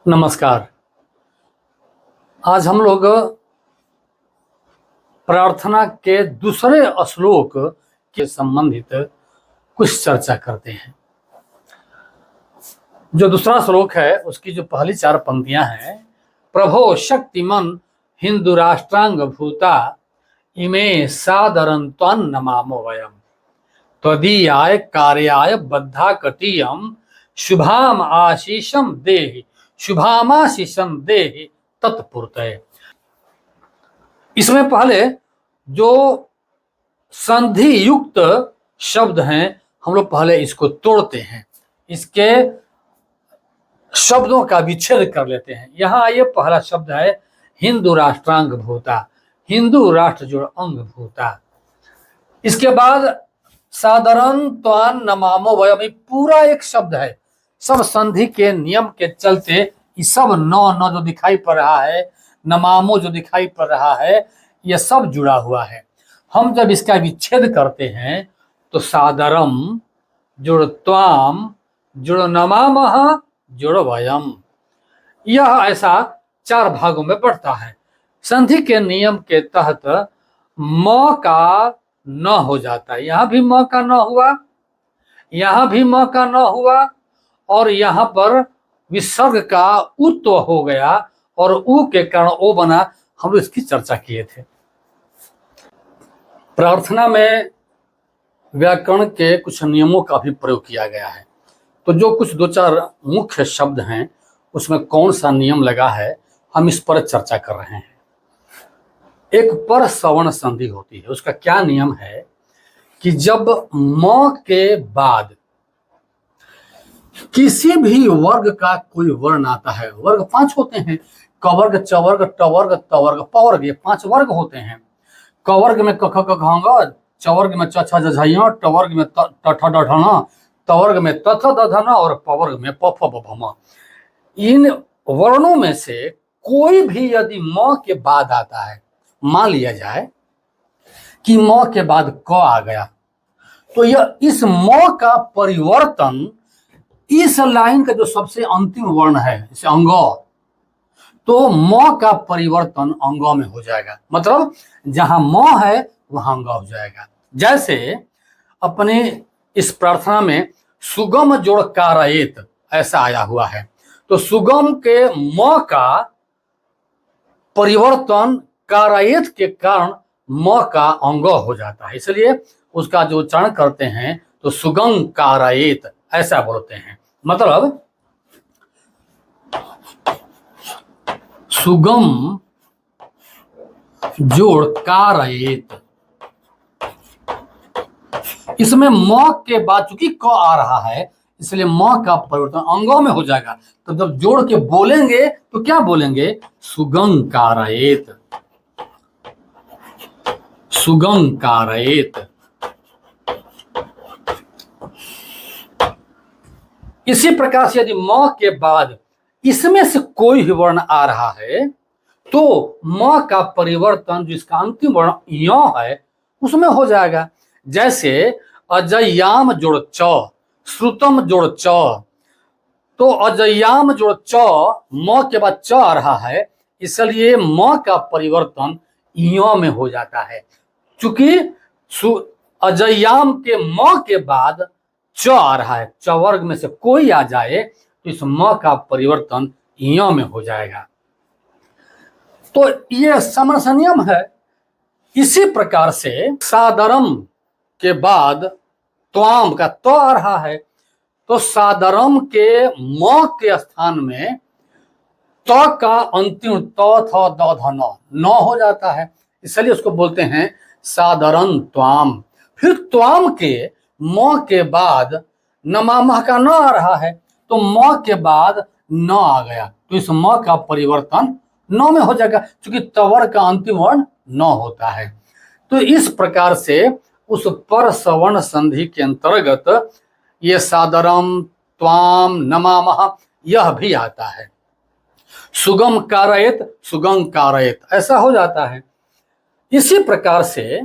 नमस्कार। आज हम लोग प्रार्थना के दूसरे श्लोक के संबंधित कुछ चर्चा करते हैं। जो दूसरा श्लोक है उसकी जो पहली चार पंक्तियां हैं, प्रभो शक्तिमन हिंदू राष्ट्रांग भूता इमे सादरं त्वं नमामो वयम त्वदीयाय कार्याय बद्धा कटीयम शुभाम आशीषम देहि शुभामाशीषम देहि तत्पुरतये। इसमें पहले जो संधि युक्त शब्द हैं हम लोग पहले इसको तोड़ते हैं, इसके शब्दों का विच्छेद कर लेते हैं। यहाँ ये पहला शब्द है हिंदू राष्ट्रांग भूता, हिंदू राष्ट्र जो अंग भूता। इसके बाद साधारण त्वान नमामो वयम, पूरा एक शब्द है। सब संधि के नियम के चलते ये सब नौ जो दिखाई पड़ रहा है, नमामो जो दिखाई पड़ रहा है, ये सब जुड़ा हुआ है। हम जब इसका विच्छेद करते हैं तो सादरम जुड़ त्वाम जुड़ नमामः जुड़ वयम, यह ऐसा चार भागों में बढ़ता है। संधि के नियम के तहत म का न हो जाता है, यहां भी म का न हुआ, यहां भी म का न हुआ, और यहां पर विसर्ग का उत्व हो गया और उ के कारण ओ बना। हम इसकी चर्चा किए थे। प्रार्थना में व्याकरण के कुछ नियमों का भी प्रयोग किया गया है। तो जो कुछ दो चार मुख्य शब्द हैं उसमें कौन सा नियम लगा है, हम इस पर चर्चा कर रहे हैं। एक पर सवर्ण संधि होती है, उसका क्या नियम है कि जब म के बाद किसी भी वर्ग का कोई वर्ण आता है, वर्ग 5 होते हैं, कवर्ग चवर्ग टवर्ग तवर्ग पवर्ग, ये 5 वर्ग होते हैं। कवर्ग में क ख ग घ ङ, चवर्ग में च छ ज झ ञ, टवर्ग में त ठ ड ढ ण, तवर्ग में त थ द ध न और पवर्ग में प फ ब भ म। इन वर्णों में से कोई भी यदि म के बाद आता है, मान लिया जाए कि म के बाद क आ गया, तो यह इस म का परिवर्तन इस लाइन का जो सबसे अंतिम वर्ण है, जैसे अंग, तो म का परिवर्तन अंग में हो जाएगा। मतलब जहां म है वहां अंग हो जाएगा। जैसे अपने इस प्रार्थना में सुगम जोड़ कारयेत ऐसा आया हुआ है, तो सुगम के म का परिवर्तन कारयेत के कारण म का अंग हो जाता है, इसलिए उसका जो उच्चारण करते हैं तो सुगम कारयेत ऐसा बोलते हैं। मतलब सुगम जोड़ कारयेत, इसमें म के बाद चूंकि क आ रहा है इसलिए म का परिवर्तन अंगों में हो जाएगा। तो जब जोड़ के बोलेंगे तो क्या बोलेंगे, सुगम कारयेत, सुगम कारयेत। इसी प्रकार से यदि म के बाद इसमें से कोई भी वर्ण आ रहा है तो म का परिवर्तन जिसका अंतिम वर्ण य है उसमें हो जाएगा। जैसे अजय्याम जोड़ च, श्रुतम जोड़ च, तो अजय्याम जोड़ च, म के बाद च आ रहा है, इसलिए म का परिवर्तन य में हो जाता है। चूंकि अजय्याम के म के बाद च आ रहा है, च वर्ग में से कोई आ जाए तो इस म का परिवर्तन य में हो जाएगा। तो ये सामान्य नियम है। इसी प्रकार से सादरम के बाद त्वाम का तो आ रहा है, तो सादरम के म के स्थान में त का अंतिम त थ द ध न हो जाता है, इसलिए उसको बोलते हैं सादरम त्वाम। फिर त्वाम के म के बाद नमामः का न आ रहा है, तो म के बाद न आ गया तो इस म का परिवर्तन न में हो जाएगा, क्योंकि तवर का अंतिम वर्ण न होता है। तो इस प्रकार से उस पर सवर्ण संधि के अंतर्गत ये सादरम त्वाम नमामः यह भी आता है। सुगम कारयेत ऐसा हो जाता है। इसी प्रकार से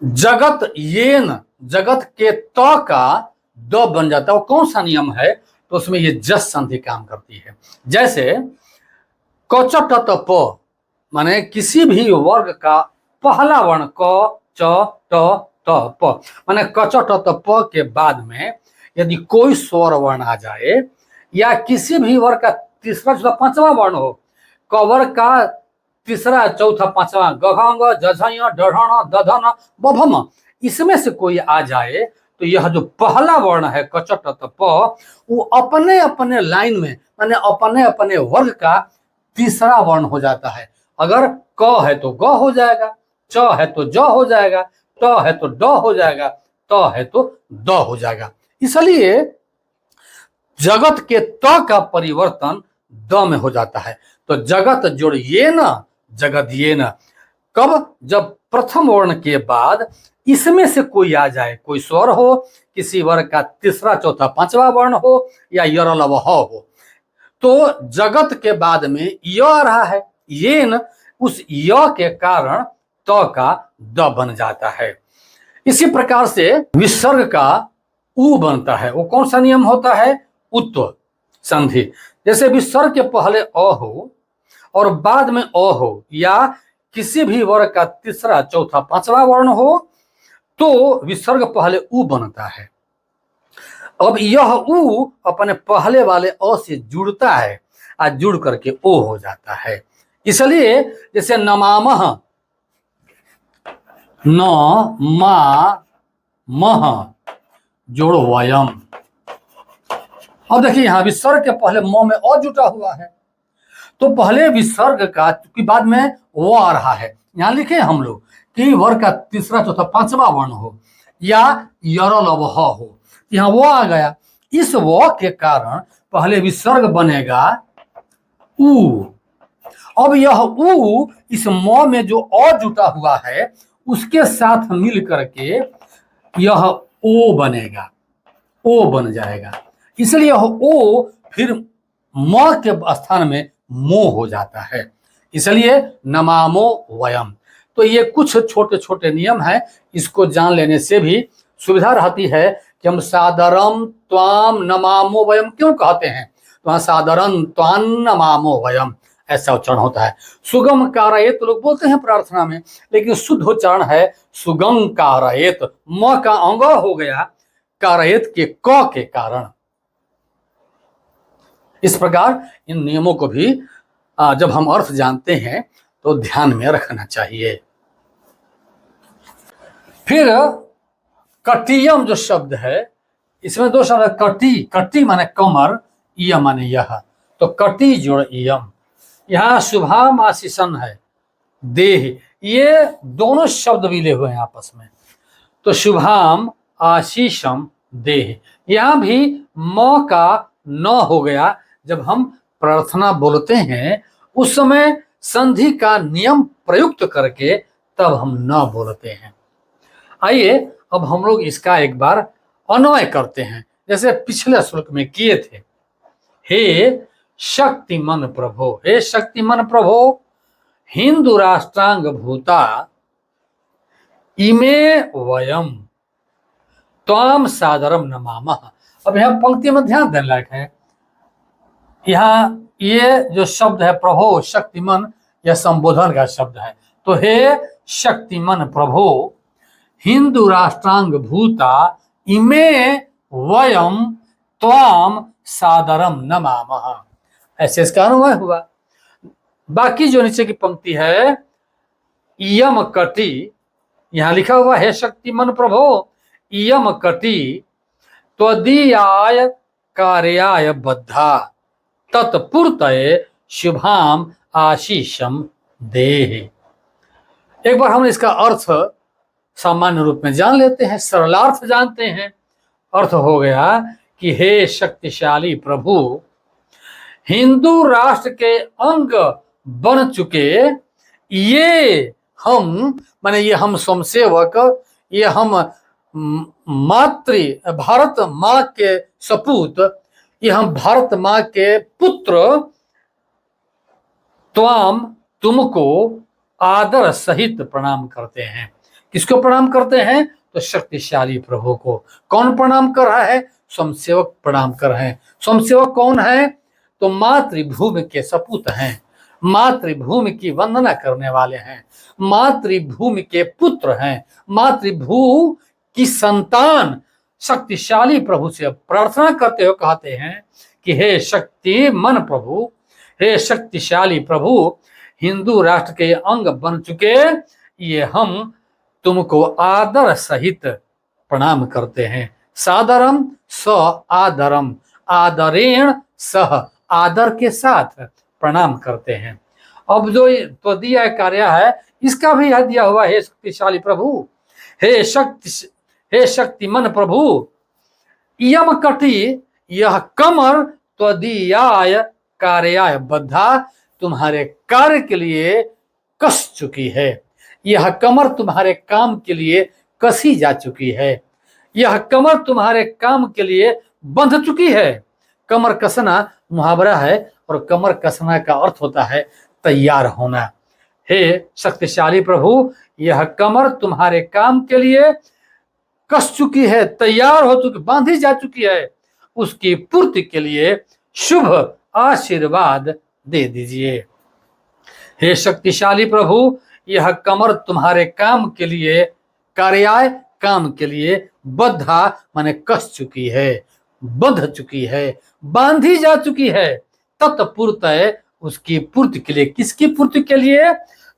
जगत येन, जगत के त का द बन जाता है। वो कौन सा नियम है, तो उसमें ये जस संधि काम करती है। जैसे कचटत प माने किसी भी वर्ग का पहला वर्ण क च ट त प माने कचटत प के बाद में यदि कोई स्वर वर्ण आ जाए या किसी भी वर्ग का तीसरा चौथा पांचवा वर्ण हो, क वर्ग का तीसरा चौथा पांचवा गघंग जझय डढ़ण दधन बभम, इसमें से कोई आ जाए तो यह जो पहला वर्ण है कचटत प वो अपने अपने लाइन में माने अपने अपने वर्ग का तीसरा वर्ण हो जाता है। अगर क है तो ग हो जाएगा, च है तो ज हो जाएगा, ट है तो ड हो जाएगा, त है तो द हो जाएगा। इसलिए जगत के त का परिवर्तन द में हो जाता है। तो जगत जोड़ ये न जगत ये न, कब? जब प्रथम वर्ण के बाद इसमें से कोई आ जाए, कोई स्वर हो, किसी वर्ग का तीसरा चौथा पांचवा वर्ण हो या यरलव हो, तो जगत के बाद में य आ रहा है, ये न, उस य के कारण त का द बन जाता है। इसी प्रकार से विसर्ग का उ बनता है। वो कौन सा नियम होता है? उत्व संधि। जैसे विसर्ग के पहले अ हो और बाद में अ हो या किसी भी वर्ग का तीसरा चौथा पांचवा वर्ण हो तो विसर्ग पहले उ बनता है। अब यह उ अपने पहले वाले अ से जुड़ता है और जुड़ करके ओ हो जाता है। इसलिए जैसे नमामह, न मा मह जोड़ वयम। अब देखिए यहां विसर्ग के पहले म में अ जुटा हुआ है, तो पहले विसर्ग का क्योंकि बाद में वो आ रहा है, यहां लिखे हम लोग कि वर्ग का तीसरा चौथा पांचवा वर्ण हो या यरलव हो, यहां वो आ गया। इस वो के कारण पहले विसर्ग बनेगा उ। अब यह उ इस म में जो अ जुटा हुआ है उसके साथ मिल करके यह ओ बनेगा, ओ बन जाएगा। इसलिए यह ओ फिर म के स्थान में मो हो जाता है। इसलिए नमामो वयम। तो ये कुछ छोटे छोटे नियम हैं, इसको जान लेने से भी सुविधा रहती है कि हम सादरम त्वाम नमामो वयम क्यों कहते हैं। तो वहां सादरम त्वाम नमामो वयम ऐसा उच्चारण होता है। सुगम कारयेत लोग बोलते हैं प्रार्थना में, लेकिन शुद्ध उच्चारण है सुगम कारयेत। म का अंग हो गया कारयेत के क के कारण। इस प्रकार इन नियमों को भी जब हम अर्थ जानते हैं तो ध्यान में रखना चाहिए। फिर कटियम जो शब्द है, इसमें दो शब्द है, कटी, कटी माने कमर, इयम माने यह, तो कटी जोड़ इयम। यहाँ शुभाम आशीषन है, देह, ये दोनों शब्द मिले हुए हैं आपस में, तो शुभाम आशीषम देह। यहां भी म का न हो गया। जब हम प्रार्थना बोलते हैं उस समय संधि का नियम प्रयुक्त करके तब हम न बोलते हैं। आइए अब हम लोग इसका एक बार अन्वय करते हैं, जैसे पिछले श्लोक में किए थे। हे शक्तिमान प्रभो, हे शक्तिमान प्रभो, हिंदू राष्ट्रांग भूता इमे वयम त्वाम सादरम नमामः। अब यहाँ पंक्ति में ध्यान देने लायक है, यहाँ ये जो शब्द है प्रभो शक्तिमान, यह संबोधन का शब्द है। तो हे शक्तिमान प्रभो, हिंदू राष्ट्रांग भूता इमे वयम त्वाम सादरम नमामः, ऐसे इसका अनुवाद हुआ। बाकी जो नीचे की पंक्ति है इयम कटी, यहां लिखा हुआ है शक्तिमान प्रभो इयम कटी त्वदीयाय कार्याय बद्धा तत्पूर्तये शुभाम आशीषम देह। एक बार हम इसका अर्थ सामान्य रूप में जान लेते हैं, सरलार्थ जानते हैं। अर्थ हो गया कि हे शक्तिशाली प्रभु, हिंदू राष्ट्र के अंग बन चुके ये हम, माने ये हम स्वयंसेवक, ये हम मातृ भारत माँ के सपूत, ये हम भारत माँ के पुत्र, त्वाम तुमको आदर सहित प्रणाम करते हैं। किसको प्रणाम करते हैं? तो शक्तिशाली प्रभु को। कौन प्रणाम कर रहा है? स्वयंसेवक प्रणाम कर रहे हैं। स्वयंसेवक कौन है? तो मातृभूमि के सपूत हैं, मातृभूमि की वंदना करने वाले हैं, मातृभूमि के पुत्र हैं, मातृभू की संतान शक्तिशाली प्रभु से प्रार्थना करते हुए कहते हैं कि हे शक्ति मन प्रभु, हे शक्तिशाली प्रभु, हिंदू राष्ट्र के अंग बन चुके ये हम तुमको आदर सहित प्रणाम करते हैं। सादरम स आदरम, आदरेण सह, आदर के साथ प्रणाम करते हैं। अब जो त्वदीय कार्य है इसका भी यह दिया हुआ, हे शक्तिशाली प्रभु, हे शक्तिमान प्रभु, यम कटी यह कमर त्वदीयाय कार्याय बद्धा, तुम्हारे कार्य के लिए कस चुकी है। यह कमर तुम्हारे काम के लिए कसी जा चुकी है, यह कमर तुम्हारे काम के लिए बंध चुकी है। कमर कसना मुहावरा है और कमर कसना का अर्थ होता है तैयार होना। हे शक्तिशाली प्रभु, यह कमर तुम्हारे काम के लिए कस चुकी है, तैयार हो चुकी, बांधी जा चुकी है। उसकी पूर्ति के लिए शुभ आशीर्वाद दे दीजिए। हे शक्तिशाली प्रभु, यह कमर तुम्हारे काम के लिए, कार्याय काम के लिए, बद्धा माने कस चुकी है, बंध चुकी है, बांधी जा चुकी है। तत्पूर्तय, उसकी पूर्ति के लिए। किसकी पूर्ति के लिए?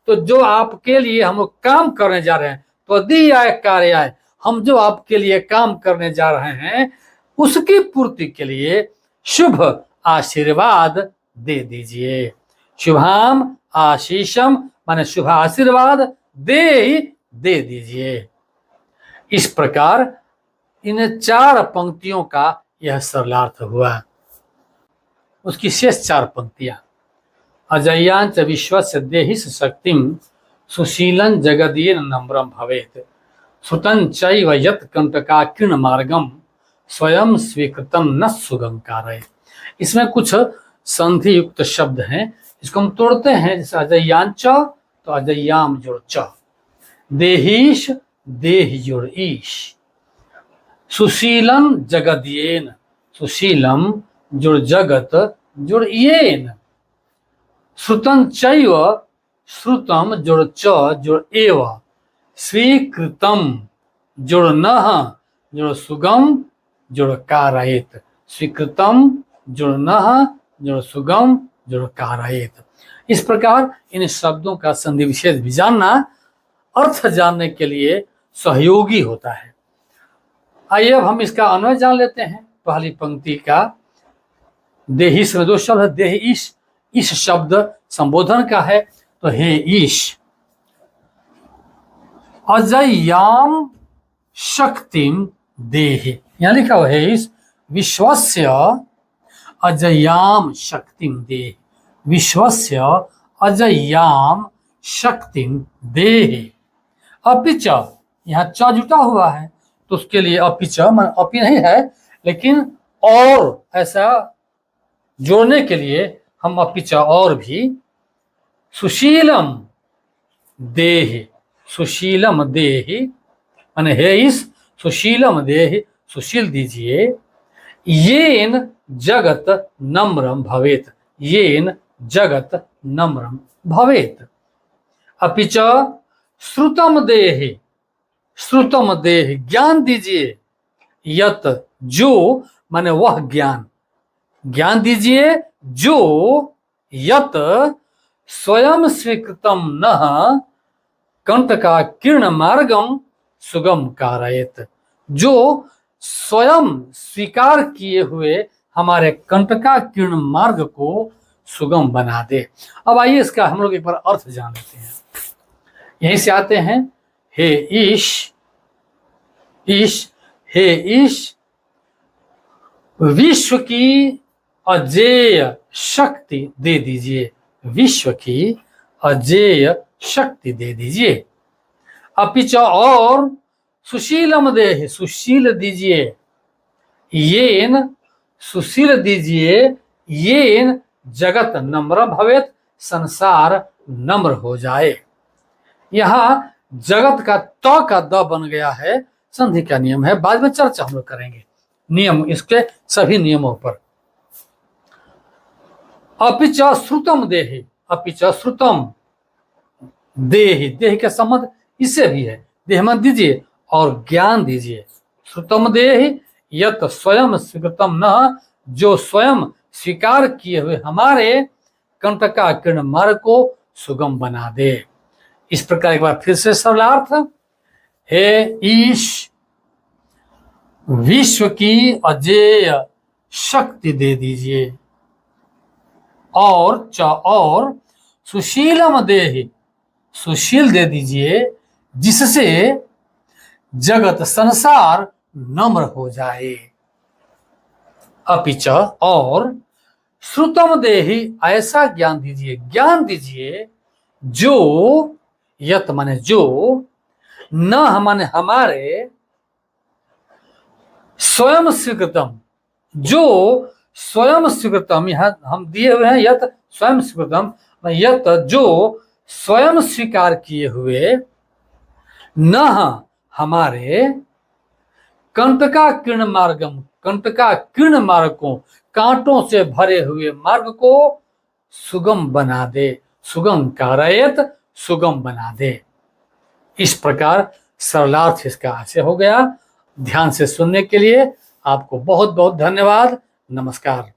तो जो आपके लिए हम लोग काम करने जा रहे हैं, त्वदीयाय कार्याय, हम जो आपके लिए काम करने जा रहे हैं उसकी पूर्ति के लिए शुभ आशीर्वाद दे दीजिए। शुभाम आशीषम माने शुभ आशीर्वाद दे दीजिए। इस प्रकार इन 4 पंक्तियों का यह सरलार्थ हुआ। उसकी शेष 4 पंक्तियां, अजय्यांच विश्वस्य देहिस शक्तिम सुशीलं जगदीयन नम्रम भवेत, श्रुतं चैव यत् कंटकाकीर्ण मार्गम स्वयं स्वीकृतम न सुगम कारय। इसमें कुछ संधि युक्त शब्द हैं, इसको हम तोड़ते हैं। जैसे अजय्यांच तो अजय्याम जुड़ च, देहीश देह जुड़ ईश, सुशीलम जगदीयेन, सुशीलम जुड़ जगत जुड़ येन, श्रुतं चैव, श्रुतम जुड़ च जुड़ एव, स्वीकृतम जुड़ नः जुड़ सुगम जुड़ कारयेत, स्वीकृतम जुड़ नः जुड़ सुगम जुड़ कारयेत। इस प्रकार इन शब्दों का संधि विशेष भी जानना अर्थ जानने के लिए सहयोगी होता है। आइए अब हम इसका अन्वय जान लेते हैं। पहली पंक्ति का देहिस में 2 शब्द है, देह ईश, इस शब्द संबोधन का है। तो हे ईश, अजय्याम शक्तिम देह, यहाँ लिखा हुआ है इस विश्वस्य अजय्याम शक्तिम देह, विश्वस्य अजय्याम शक्तिम देह। अपिच, यहाँ च जुटा हुआ है तो उसके लिए अपिच, अपि नहीं है लेकिन और ऐसा जोड़ने के लिए हम अपिच और भी, सुशीलम देह, सुशीलम देह माने हे इस सुशीलम देह, सुशील दीजिए, येन जगत नम्रम भवेत, येन जगत नम्रम भवेत। अपिच श्रुतम देह, श्रुतम देह ज्ञान दीजिए, यत जो माने वह ज्ञान, ज्ञान दीजिए जो, यत स्वयं स्वीकृतम नः कंटकाकीर्ण मार्गम सुगम कारयेत, जो स्वयं स्वीकार किए हुए हमारे कंटकाकीर्ण मार्ग को सुगम बना दे। अब आइए इसका हम लोग एक बार अर्थ जान लेते हैं। यहीं से आते हैं, हे ईश, ईश, हे ईश, विश्व की अजेय शक्ति दे दीजिए, विश्व की अजेय शक्ति दे दीजिए। अपिच और सुशीलम देह, सुशील दीजिए, येन सुशील दीजिए, येन जगत नम्र भवेत, संसार नम्र हो जाए। यहाँ जगत का त का द बन गया है, संधि का नियम है, बाद में चर्चा हम लोग करेंगे। नियम, इसके सभी नियमों पर। अपिच श्रुतम देहि, अपिच श्रुतम देहि, देह के संबंध इससे भी है, देह मन दीजिए और ज्ञान दीजिए। श्रुतम देहि यत स्वयं स्वीकृतम न, जो स्वयं स्वीकार किए हुए हमारे कंटका किरण मार्ग को सुगम बना दे। इस प्रकार एक बार फिर से सरलार्थ, हे ईश, विश्व की अजेय शक्ति दे दीजिए, और सुशीलम देहि, सुशील दे दीजिए, जिससे जगत संसार नम्र हो जाए। अपिच, और श्रुतम देहि, ऐसा ज्ञान दीजिए, ज्ञान दीजिए जो, यत माने जो, न माने हमारे, स्वयं स्वीकृतम, जो स्वयं स्वीकृतम, यहां हम दिए हुए हैं यत स्वयं स्वीकृतम, यत जो स्वयं स्वीकार किए हुए, न हमारे कंटका किरण मार्गम, कंटका किरण मार्ग को, कांटों से भरे हुए मार्ग को सुगम बना दे, सुगम कारयत, सुगम बना दे। इस प्रकार सरलार्थ इसका ऐसे हो गया। ध्यान से सुनने के लिए आपको बहुत बहुत धन्यवाद। नमस्कार।